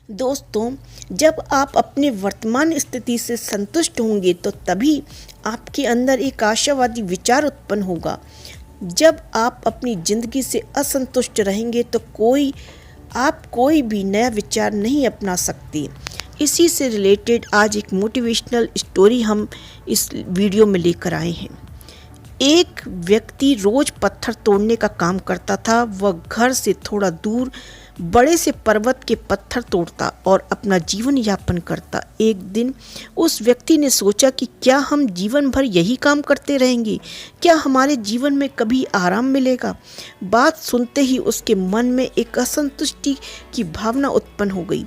दोस्तों, जब आप अपने वर्तमान स्थिति से संतुष्ट होंगे तो तभी आपके अंदर एक आशावादी विचार उत्पन्न होगा। जब आप अपनी ज़िंदगी से असंतुष्ट रहेंगे तो आप कोई भी नया विचार नहीं अपना सकते। इसी से रिलेटेड आज एक मोटिवेशनल स्टोरी हम इस वीडियो में लेकर आए हैं। एक व्यक्ति रोज पत्थर तोड़ने का काम करता था। वह घर से थोड़ा दूर बड़े से पर्वत के पत्थर तोड़ता और अपना जीवन यापन करता। एक दिन उस व्यक्ति ने सोचा कि क्या हम जीवन भर यही काम करते रहेंगे? क्या हमारे जीवन में कभी आराम मिलेगा? बात सुनते ही उसके मन में एक असंतुष्टि की भावना उत्पन्न हो गई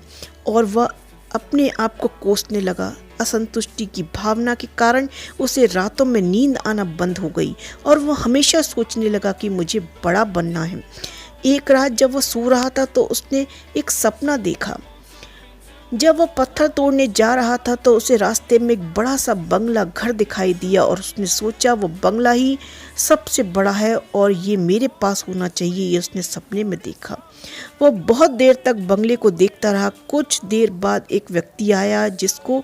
और वह अपने आप को कोसने लगा। असंतुष्टि की भावना के कारण उसे रातों में नींद आना बंद हो गई और वह हमेशा सोचने लगा कि मुझे बड़ा बनना है। एक रात जब वह सो रहा था तो उसने एक सपना देखा। जब वह पत्थर तोड़ने जा रहा था तो उसे रास्ते में एक बड़ा सा बंगला घर दिखाई दिया और उसने सोचा वो बंगला ही सबसे बड़ा है और ये मेरे पास होना चाहिए। ये उसने सपने में देखा। वह बहुत देर तक बंगले को देखता रहा। कुछ देर बाद एक व्यक्ति आया जिसको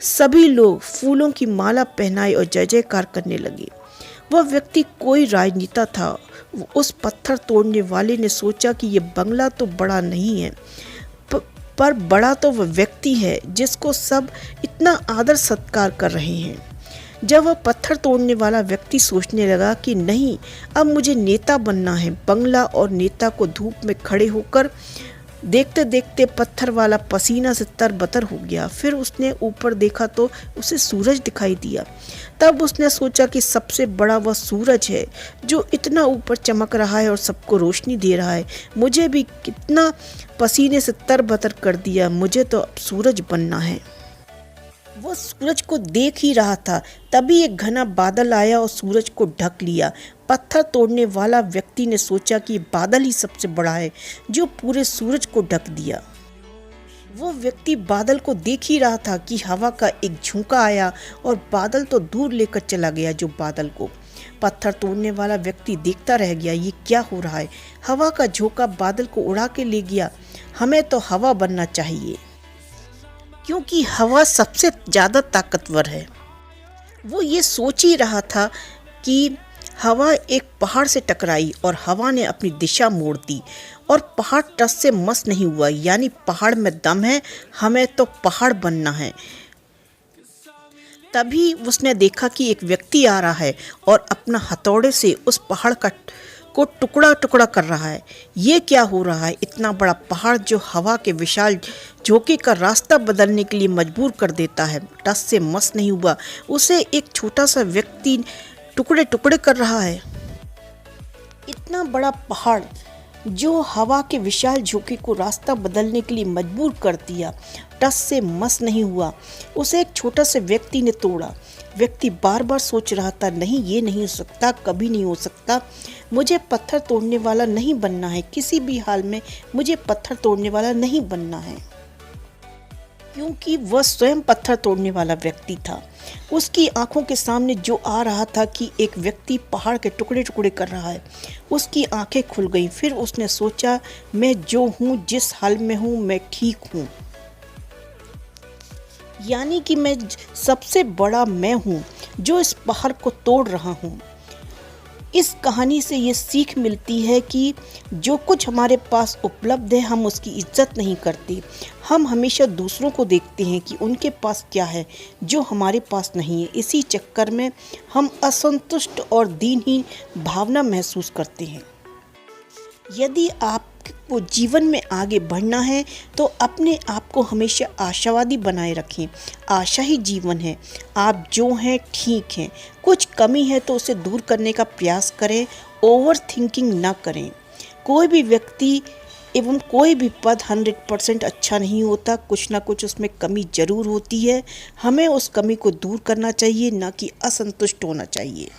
सभी लोग फूलों की माला पहनाई और जय जयकार करने लगे। वह व्यक्ति कोई राजनेता था। उस पत्थर तोड़ने वाले ने सोचा कि यह बंगला तो बड़ा नहीं है पर बड़ा तो वह व्यक्ति है जिसको सब इतना आदर सत्कार कर रहे हैं। जब वह पत्थर तोड़ने वाला व्यक्ति सोचने लगा कि नहीं, अब मुझे नेता बनना है। बंगला और नेता को धूप में खड़े होकर देखते देखते पत्थर वाला पसीना से तरबतर हो गया। फिर उसने ऊपर देखा तो उसे सूरज दिखाई दिया। तब उसने सोचा कि सबसे बड़ा वह सूरज है जो इतना ऊपर चमक रहा है और सबको रोशनी दे रहा है। मुझे भी कितना पसीने से तरबतर कर दिया। मुझे तो अब सूरज बनना है। वो सूरज को देख ही रहा था, तभी एक घना बादल आया और सूरज को ढक लिया। पत्थर तोड़ने वाला व्यक्ति ने सोचा कि बादल ही सबसे बड़ा है जो पूरे सूरज को ढक दिया। वो व्यक्ति बादल को देख ही रहा था कि हवा का एक झोंका आया और बादल तो दूर लेकर चला गया। जो बादल को पत्थर तोड़ने वाला व्यक्ति देखता रह गया। ये क्या हो रहा है? हवा का झोंका बादल को उड़ा के ले गया। हमें तो हवा बनना चाहिए क्योंकि हवा सबसे ज़्यादा ताकतवर है। वो ये सोच ही रहा था कि हवा एक पहाड़ से टकराई और हवा ने अपनी दिशा मोड़ दी और पहाड़ टस से मस नहीं हुआ। यानी पहाड़ में दम है, हमें तो पहाड़ बनना है। तभी उसने देखा कि एक व्यक्ति आ रहा है और अपना हथौड़े से उस पहाड़ को टुकड़ा टुकड़ा कर रहा है। ये क्या हो रहा है? इतना बड़ा पहाड़ जो हवा के विशाल झोंके का रास्ता बदलने के लिए मजबूर कर देता है, टस से मस नहीं हुआ। उसे एक छोटा सा व्यक्ति टुकड़े टुकड़े कर रहा है। इतना बड़ा पहाड़ जो हवा के विशाल झोंके को रास्ता बदलने के लिए मजबूर कर दिया, टस से मस नहीं हुआ। उसे एक छोटा सा व्यक्ति ने तोड़ा। व्यक्ति बार बार सोच रहा था, नहीं, ये नहीं हो सकता, कभी नहीं हो सकता। मुझे पत्थर तोड़ने वाला नहीं बनना है। किसी भी हाल में मुझे पत्थर तोड़ने वाला नहीं बनना है। क्योंकि वह स्वयं पत्थर तोड़ने वाला व्यक्ति था। उसकी आंखों के सामने जो आ रहा था कि एक व्यक्ति पहाड़ के टुकड़े टुकड़े कर रहा है, उसकी आंखें खुल गईं। फिर उसने सोचा, मैं जो हूँ, जिस हाल में हूँ, मैं ठीक हूँ। यानी कि मैं सबसे बड़ा मैं हूँ जो इस पहाड़ को तोड़ रहा हूँ। इस कहानी से ये सीख मिलती है कि जो कुछ हमारे पास उपलब्ध है हम उसकी इज्जत नहीं करते। हम हमेशा दूसरों को देखते हैं कि उनके पास क्या है जो हमारे पास नहीं है। इसी चक्कर में हम असंतुष्ट और दीनहीन भावना महसूस करते हैं। यदि आपको जीवन में आगे बढ़ना है तो अपने आप को हमेशा आशावादी बनाए रखें। आशा ही जीवन है। आप जो हैं ठीक हैं। कुछ कमी है तो उसे दूर करने का प्रयास करें। ओवर थिंकिंग ना करें। कोई भी व्यक्ति एवं कोई भी पद 100% अच्छा नहीं होता। कुछ ना कुछ उसमें कमी जरूर होती है। हमें उस कमी को दूर करना चाहिए, ना कि असंतुष्ट होना चाहिए।